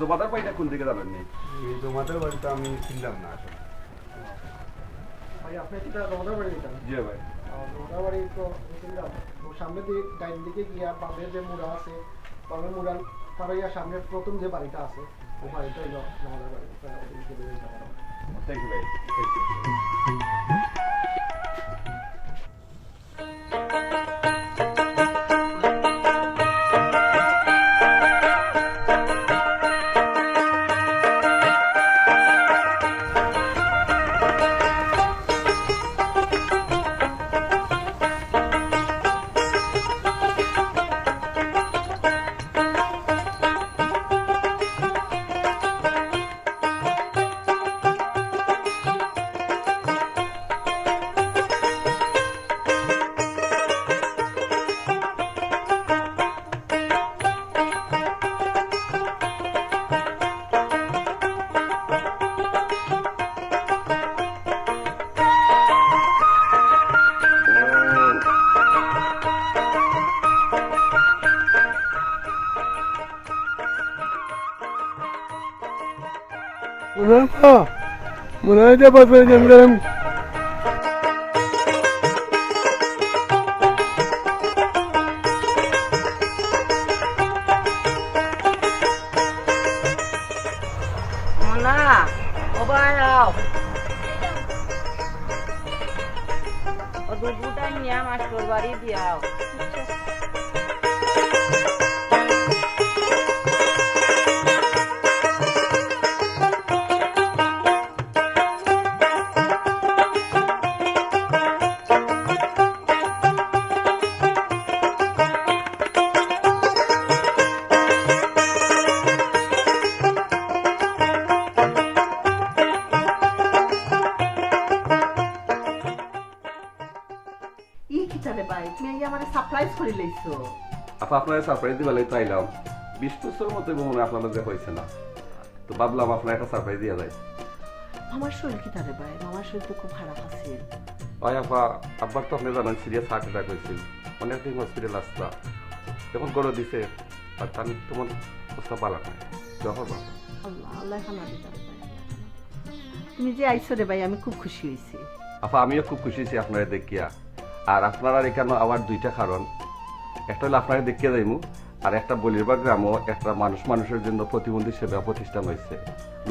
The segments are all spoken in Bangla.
তোমাদের বাড়িটা কোন দিকে জানেন নি? এই তোমাদের বাড়িতে আমি চিনলাম না আসলে। ভাই আপনি কি তার রোডার বাড়ি যেতেন? জি ভাই। রোডার বাড়ি তো চিনলাম। তো সামনে দিকে ডাইন দিকে গিয়া বামে যে মুড়া আছে, বামে মুড়া পাড়াইয়া সামনে প্রথম যে বাড়িটা আছে, ওই বাড়িটা হলো রোডার বাড়ি। থ্যাংক ইউ ভাই, থ্যাংক ইউ। মনে হয় যে বছর জন্ম মাস্টার বাড়ি দিয়াও আপা আপনার সারপ্রাইজ দিবা লাগি চাইলাম 20 বছরের মতো মনে আপনাদের যে হয়েছে না, তো ভাবলাম আপনার একটা সারপ্রাইজ দিয়া যায়। আমার শরীর কি তারে ভাই, আমার শরীর তো খুব খারাপ আছে। ভাই আপা, আব্বার তো আপনি জানেন সিরিয়াস হার্ট অ্যাটাক হয়েছিল, অনেকদিন হসপিটাল আসলা, এখন করে দিছে, আর তার তোমার অবস্থা পালা নাই যখন আল্লাহ আল্লাহ খানা দিতে ভাই। তুমি যে আইছো রে ভাই, আমি খুব খুশি হয়েছি। আপা আমিও খুব খুশি হয়েছি আপনারা দেখিয়া। আর আপনারা এখানে আবার দুইটা কারণ, একটা হলো আপনারা দেখিয়া যাইমু, আর একটা বলিরবা গ্রামও একটা মানুষের জন্য প্রতিবন্ধী সেবা প্রতিষ্ঠান হয়েছে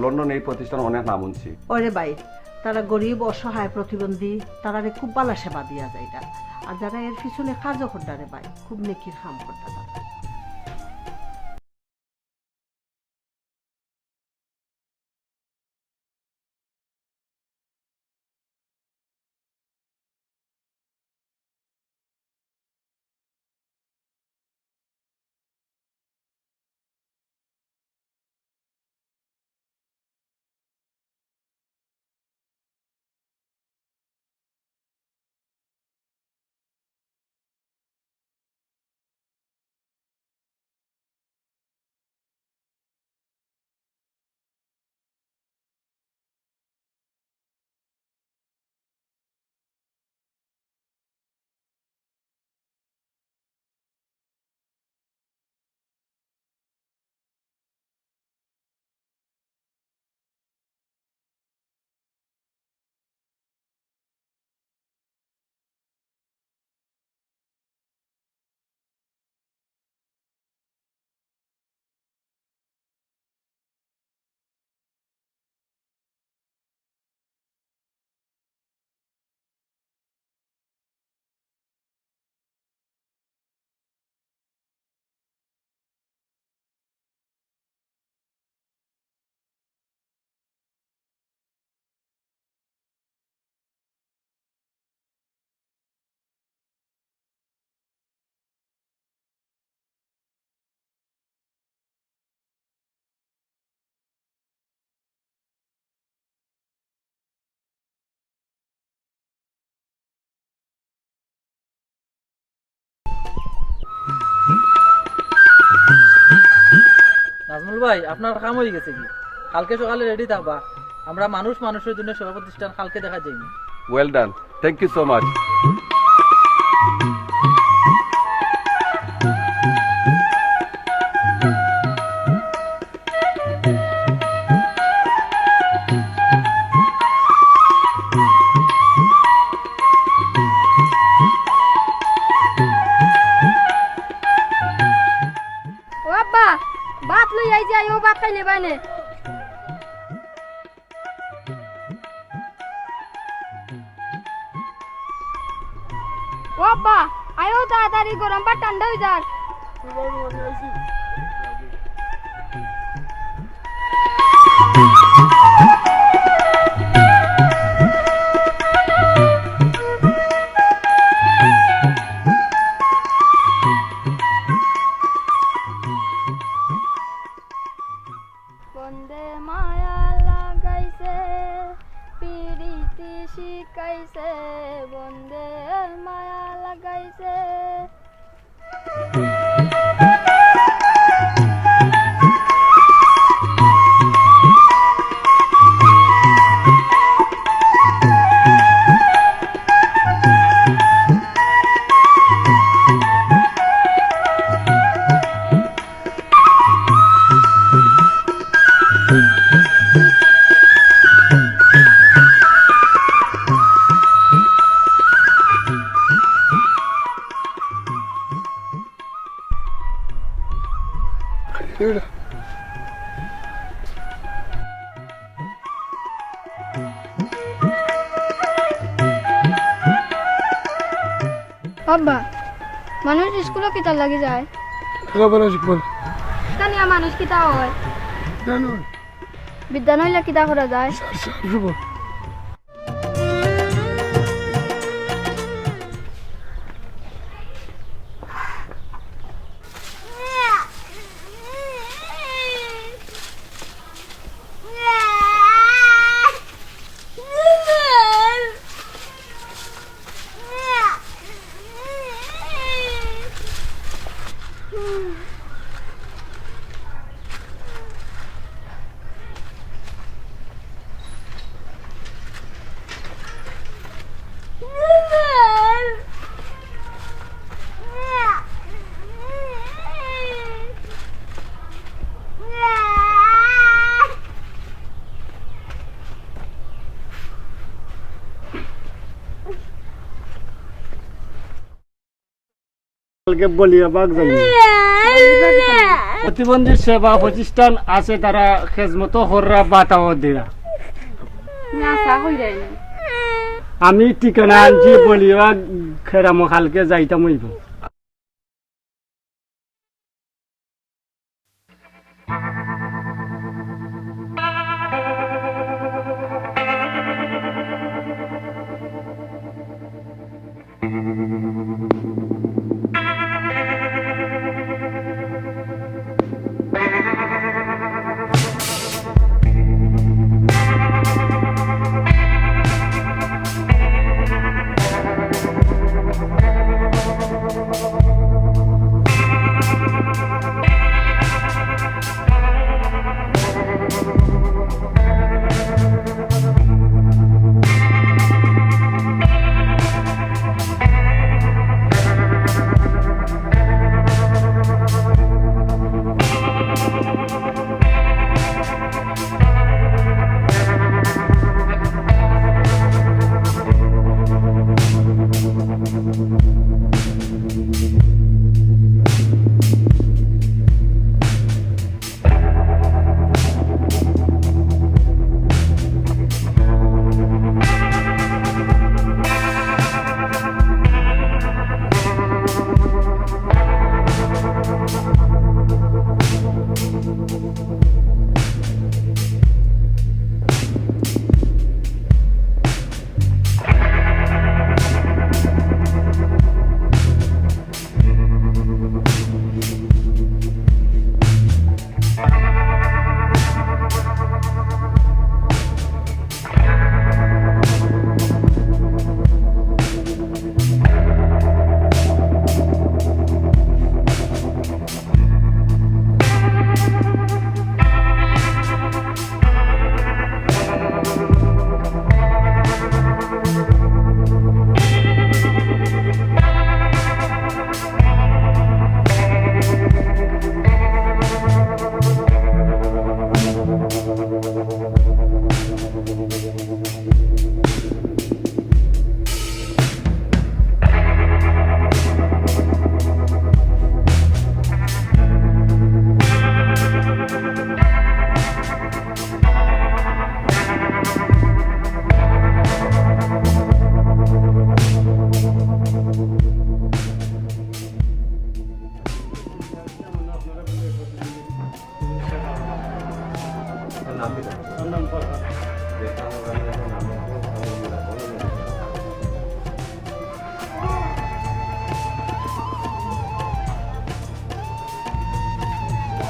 লন্ডন। এই প্রতিষ্ঠান অনেক নাম শুনছি। ওরে ভাই, তারা গরিব অসহায় প্রতিবন্ধী, তারা খুব বালা সেবা দিয়া যায়। আর যারা এর পিছনে কাজ করতে রে ভাই, খুব নেকির কাম করতে তারা। নাজমুল ভাই, আপনার কাম হয়ে গেছে কি? কালকে সকালে রেডি থাকবা, আমরা মানুষের জন্য সেবা প্রতিষ্ঠান কালকে দেখা যাইনি। Well done, thank you so much. আব্বা আয়ো তাড়াতাড়ি গরম বা ঠান্ডা হয়ে যাক। বন্দে মায়া লাগাইছে পিরিতি শিখাইছে বন্দে মায়া লাগাইছে। আব্বা মানুষ স্কুলে কিতা লাগি যায় লেখাপড়া শিখবো না। স্থানীয় মানুষ কিতা হয় জানো বিদ্যা নইলে কিতা করা যায়। শুভ প্রতিবন্ধী সেবা প্রতিষ্ঠান আছে, তারা খেজমত হররা বাতাও দেয়া। আমি ঠিকানা আনছি বলিয়া খেরামো খালকে যাইতাম হইব।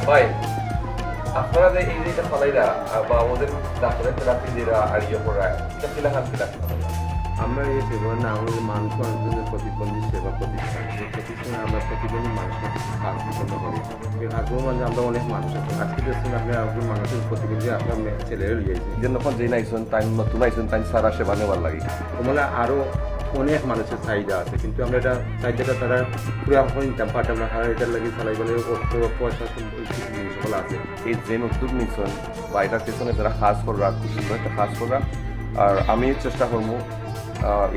ভাই আপনারা যে এই যেটা ফলাইরা বা ওদের ডাক্তারের থেরাপি যেরা আর ইয়ে করা এটা ফিলাহাল আমরা এই সেবার না আমাদের মানুষ মানুষের প্রতিবন্ধী সেবা প্রতিষ্ঠান এই প্রতিষ্ঠানে আমরা প্রতিবন্ধী মানুষকে কিছু কাজ পছন্দ করি আগ্রহ মানে আমরা অনেক মানুষ আছে আজকে দেখছেন আপনি আগ্রহ মানুষের প্রতিবন্ধী আপনার ছেলেরা লিয়েছে যে যখন যেই নাইছেন তাই নতুন আইছেন তাই সারা সেবা নেওয়ার লাগে মানে আরও অনেক মানুষের চাহিদা আছে কিন্তু আমরা এটা চাহিদাটা তারা পুরো এখন নিতাম পারতাম না কারণ এটার লাগে চালাই বলে অর্থ পয়সা সকল আছে এই যে উদ্যোগ নিচ্ছেন বা এটার পেছনে যারা কাজ করা খুব সুন্দর একটা কাজ করা আর আমি চেষ্টা করবো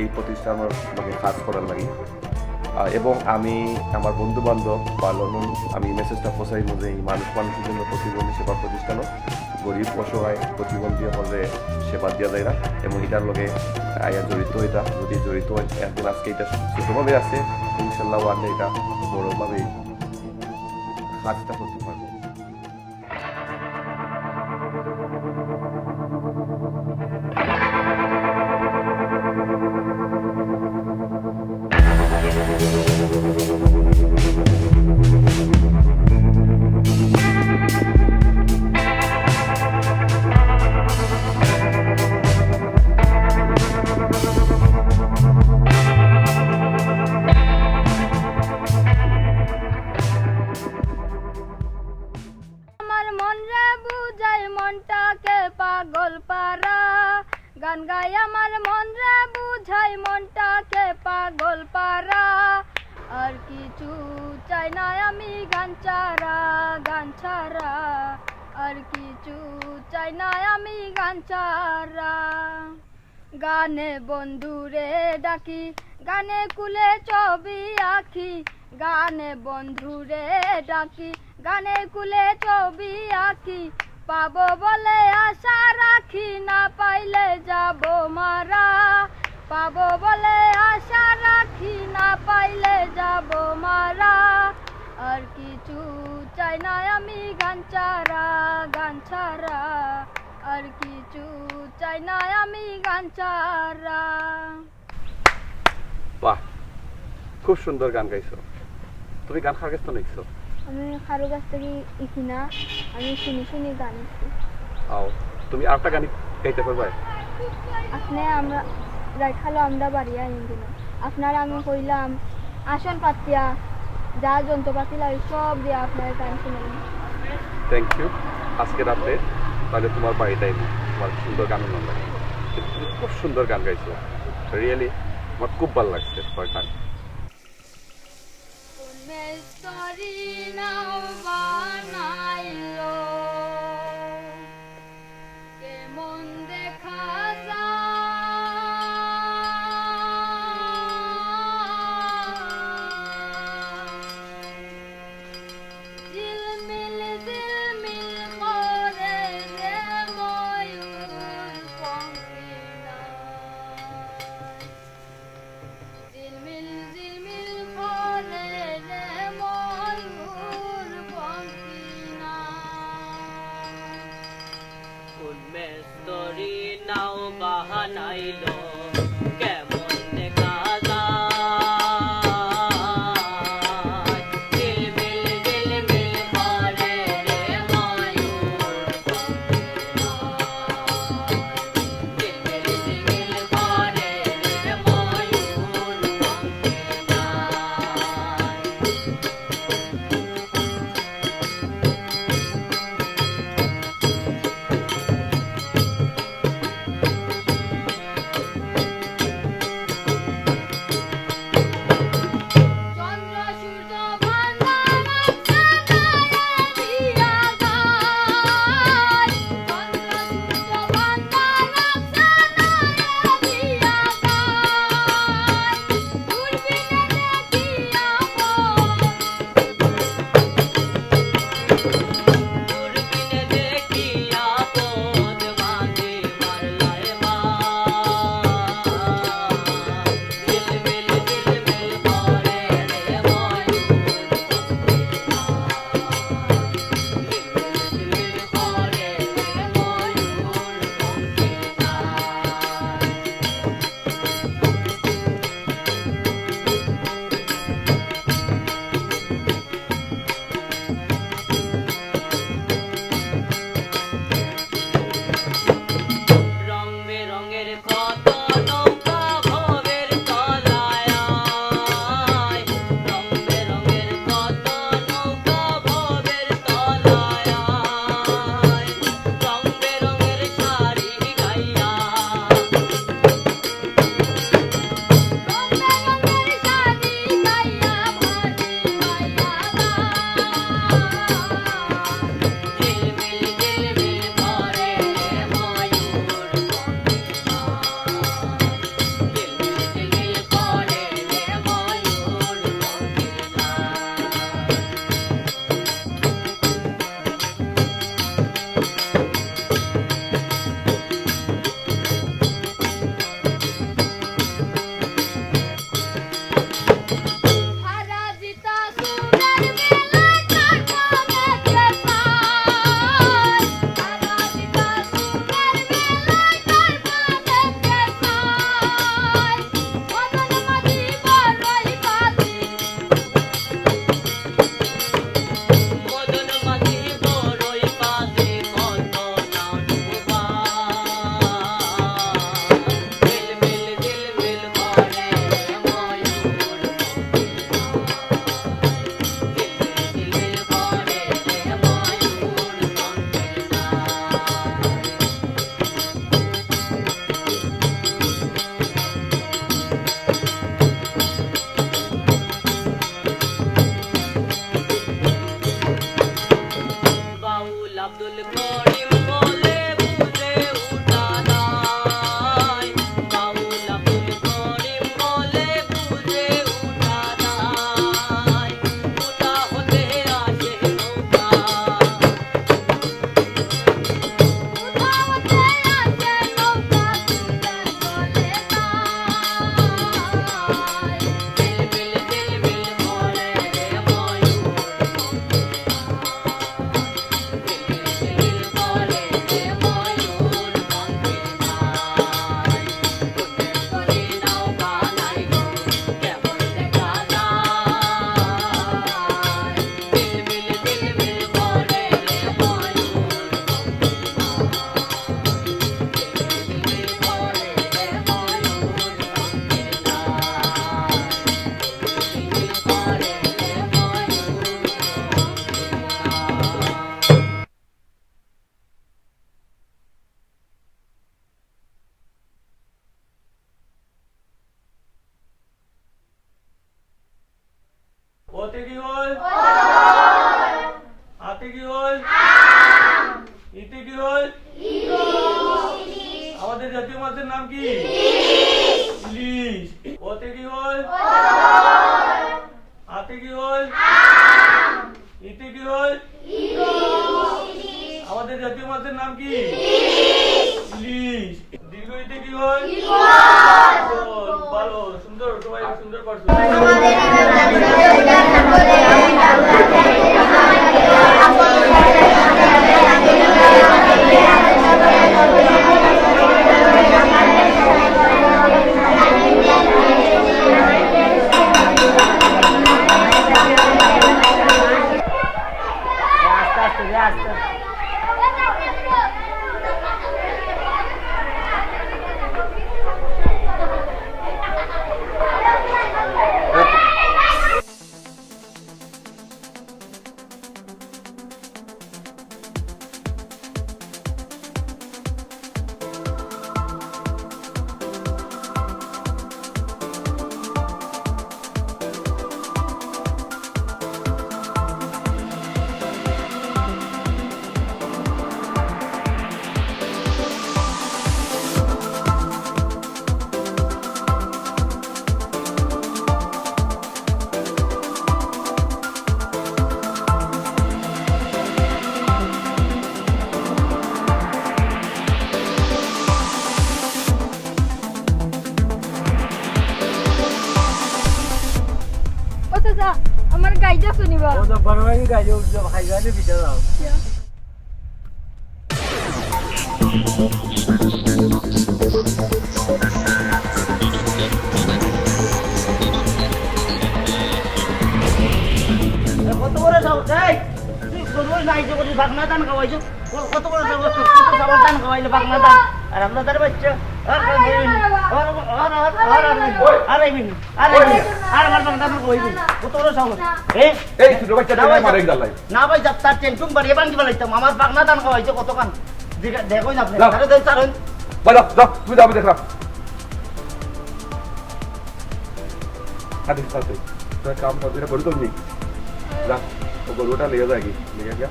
এই প্রতিষ্ঠানের লগে কাজ করার লাগে এবং আমি আমার বন্ধু বান্ধব বা লন্ডন আমি মেসেজটা পৌঁছাইব যে এই মানুষের জন্য প্রতিবন্ধী সেবা প্রতিষ্ঠানও গরিব অসহায় প্রতিবন্ধী হলে সেবা দিয়া যায় না এবং এটার লগে আয়া জড়িত এটা যদি জড়িত হয় একদিন আজকে এটা ছোটোভাবে আছে ইনশাল্লাহ আনলে এটা বড়োভাবে কাজটা করতে পারবো আমার মন রে বুঝাই মনটাকে পাগল পারা গান গাই আমার মন রে বুঝাই মনটাকে পাগল পারা আর কিছু চাই না আমি গান ছাড়া আর কিছু চাই না আমি গান ছাড়া গানে বন্ধুরে ডাকি গানে কুলে ছবি আঁকি গানে বন্ধুরে ডাকি গানে কুলে ছবি আঁকি পাবো বলে আশা রাখি না পাইলে যাব মারা পাবো বলে আশা রাখি না পাইলে যাব মারা আর কিছু চাই না আমি গান ছাড়া আর কিছু চাই না আমি গান ছাড়া বাহ খুব সুন্দর গান গাইছো তুমি গান খাওয়ার কাছ তো লিখছো আমি কারো কাছ থেকে ইকি না আমি শুনি গান ইকি আও তুমি আরেকটা গান গাইতে পারবে আপনি আমরা রাখালো আমরা বাড়ি আইন দিন আপনার আমি কইলাম আসন পাতিয়া যা যন্ত্রপাতি লাগে সব দিয়ে আপনার গান শুনলাম থ্যাংক ইউ আজকে রাতে তাহলে তোমার বাড়িটাই তোমার সুন্দর গান নাম্বার তুমি খুব সুন্দর গান গাইছো রিয়েলি আমার খুব ভালো লাগছে তোমার গান মেস্তরি নাও বানাইলো কেমন দেখা ঝিলমিল করে রে ময়ূর পঙ্খিনা ঝিলমিল করে রে ময়ূর পঙ্খিনা উন্মেস্তরি নাও বাহানাইলো কেমন দেখা যায় ঝিলমিল করে রে ময়ূর পঙ্খিনা ঝিলমিল করে রে ময়ূর পঙ্খিনা ওতে কি হল আতে কি হল ইতে কি হল আমাদের জাতীয় মাছের নাম কি ইলিশ ওতে কি হল আতে কি হল ইতে কি হল আমাদের জাতীয় মাছের নাম কি ইলিশ দীর্ঘ ইতে কি হল ভালো সুন্দর সবাই সুন্দর করছো ও চাচা আমার গাইডা শুনিবা কত বড় সাহস এই তুই সরোজ নাই যে বলি বাগনা দান খাওয়াইছো কত বড় সাহস তুই তো সাবান দান খাওয়াইলে বাগনা দান আর আমরা তার বাচ্চা আর আমার বাগনা দান খাওয়াইবি কত বড় সাহস এই ছোট বাচ্চাটা মারে গালাই না ভাই যাব তার টেনশন বাড়িয়ে বাঙ্গি বলাইতাম আমার বাগনা দান খাওয়াইছো কত কান দেখো না আপনি আরে দেন স্যার বাজা যাও তুমি যাও দেখলাম আরে সাথে তো কাম করতে বড় তো নেই যা ও গরুটা লিয়ে যায়গি লিয়ে গিয়া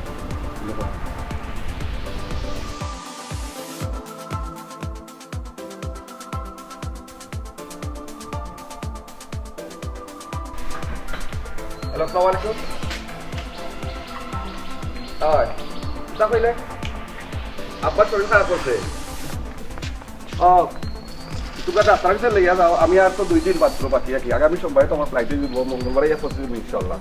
হ্যালো আসসালামু আলাইকুম তা কইলে আব্বার শরীর খারাপ করছে তোমরা ডাক্তার কাছে লেগে যাও আমি আর তো 2 দিন মাত্র বাকি আছি আগামী সোমবারে তোমার ফ্লাইটে দিব মঙ্গলবারে পৌঁছে দিব ইনশাআল্লাহ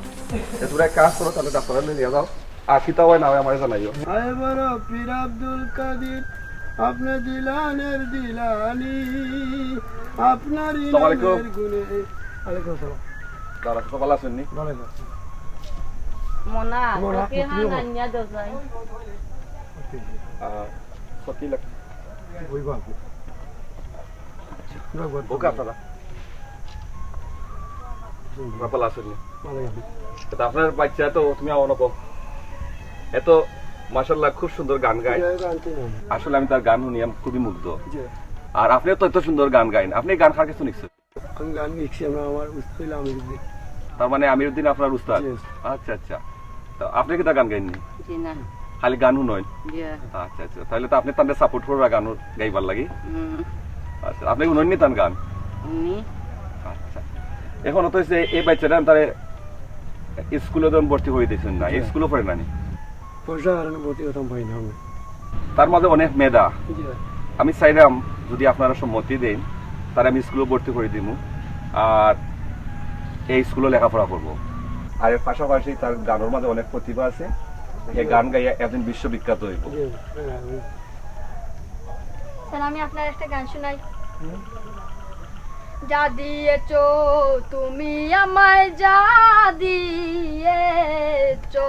তোমরা এক কাজ করো তাহলে ডাক্তার নিয়ে যাও আর কিতা হয় না হয় আমার জানাইও আয় বড় পীর আব্দুল কাদির আপনি দিলানের দিলানি আপনার আসসালামু আলাইকুম। ইনামের গুণে আলাইকুম আসসালাম তারা তো ভালো আছেন নি ভালো আছি মোনা মোনা, ওকে তুমিও বল। হাঙ্গানিয়া দোসাই সত্যি লাগ ওই বাপ ওকে আপনারা ভালো আছেন নি ভালো আছি তা আপনার বাচ্চা তো তুমি অনপ এত মাশাআল্লাহ খুব সুন্দর গান গায় আসলে আমি তার গান শুনি আমি খুবই মুগ্ধ আর আপনিও তো এত সুন্দর গান গাইন আপনি গান খার কিছু নিচ্ছেন আমি গান লিখছি আমরা আমার উস্তাদ আমির তার মানে আমিরউদ্দিন আপনার উস্তাদ Yes. আচ্ছা আচ্ছা তো আপনি কি তা গান গাইননি জিনা খালি গান শুনয় দিয়া আচ্ছা আচ্ছা তাহলে তো আপনি তাদের সাপোর্ট করবা গান গাইবার লাগি আচ্ছা আপনি শুনয়নি তান গান উনি আচ্ছা এখন তো হচ্ছে এই বাচ্চাটা তারে স্কুলে যখন ভর্তি হয়ে দিয়েছেন না এই স্কুলও পড়ে নানি পয়সা কারণে ভর্তি হতাম পাই না আমি তার মাঝে অনেক মেধা আমি চাইলাম যদি আপনারা সম্মতি দেন তার আমি স্কুলে ভর্তি করে দিব আর এই স্কুলে লেখাপড়া করব আর এর পাশাপাশি তার গানের মাঝে অনেক প্রতিভা আছে এই গান গাইয়া একদিন বিশ্ববিখ্যাত হইব স্যার আমি আপনার একটা গান শোনাই যা দিয়েছো তুমি আমায় যা দিয়েছো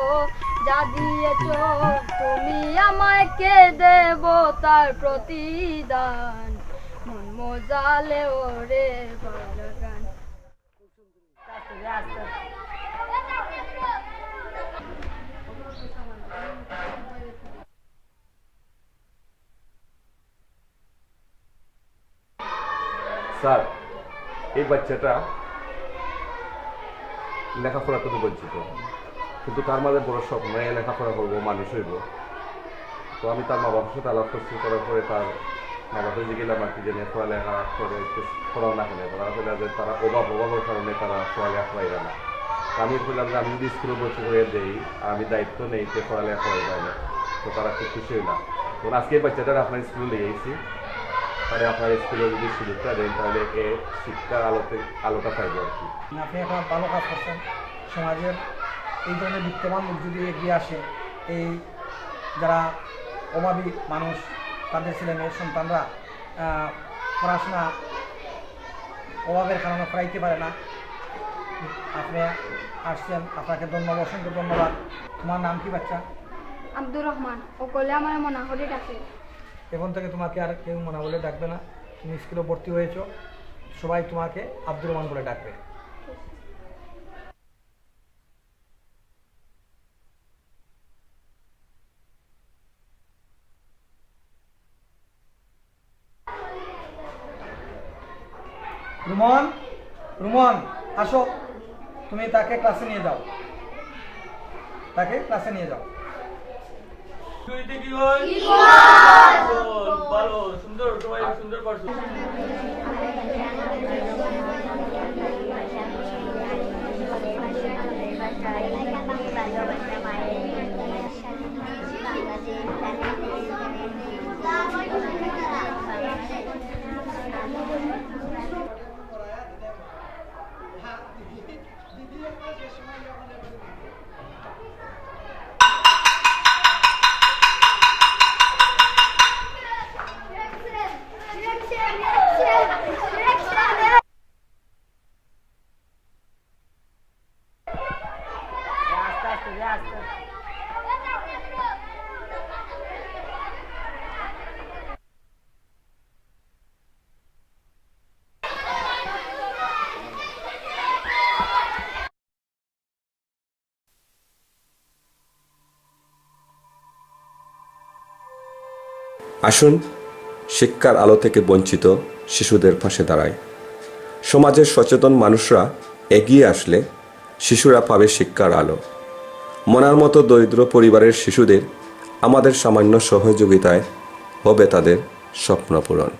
যা দিয়েছো তুমি আমায় কে দেব তার প্রতিদান মন মজালে ওরে বাগান স্যার এই বাচ্চাটা লেখাপড়া থেকে বঞ্চিত, কিন্তু তার মাঝে বড় স্বপ্ন লেখাপড়া করবো, মানুষ হইব। তো আমি তার মা বাবার সাথে আলাপ করছি, করার পরে তার মা বাবা গেলাম আর কি যে পড়ালেখা করে পড়াও না কেন, তারা বলে যে তারা অভাবের কারণে তারা পড়ালেখা পাইবে না। আমি বললাম যে আমি যদি স্কুলে ভর্তি করে দেই আর আমি দায়িত্ব নেই যে পড়ালেখা করা যায় না, তো তারা খুব খুশি হইলাম। তখন আজকে বাচ্চাটারা আপনার স্কুলে নিয়ে এসেছি, তাহলে আপনার স্কুলে যদি সুযোগটা দেন তাহলে এ শিক্ষার আলোটা পাইব আর কি। আপনি একটা ভালো কাজ করছেন। সমাজের এই ধরনের বিত্তমান লোক যদি এগিয়ে আসে, এই যারা অভাবী মানুষ তাদের ছেলে মেয়ের সন্তানরা পড়াশোনা অভাবের কারণে পড়াইতে পারে না, আপনি আসছেন, আপনাকে ধন্যবাদ, অসংখ্য ধন্যবাদ। তোমার নাম কি বাচ্চা? আব্দুর রহমান। ও কলে আমার মনে হলে ডাকে। এখন থেকে তোমাকে আর কেউ মনে বলে ডাকবে না, তুমি স্কুলে ভর্তি হয়েছো, সবাই তোমাকে আব্দুর রহমান বলে ডাকবে। রুমন, রুমন আসো, তুমি তাকে ক্লাসে নিয়ে যাও, তাকে ক্লাসে নিয়ে যাও। কি হয়? ভালো, সুন্দর, সবাই সুন্দর পারছো। আসুন শিক্ষার আলো থেকে বঞ্চিত শিশুদের পাশে দাঁড়ায়। সমাজের সচেতন মানুষরা এগিয়ে আসলে শিশুরা পাবে শিক্ষার আলো। মনার মতো দরিদ্র পরিবারের শিশুদের আমাদের সামান্য সহযোগিতায় হবে তাদের স্বপ্ন পূরণ।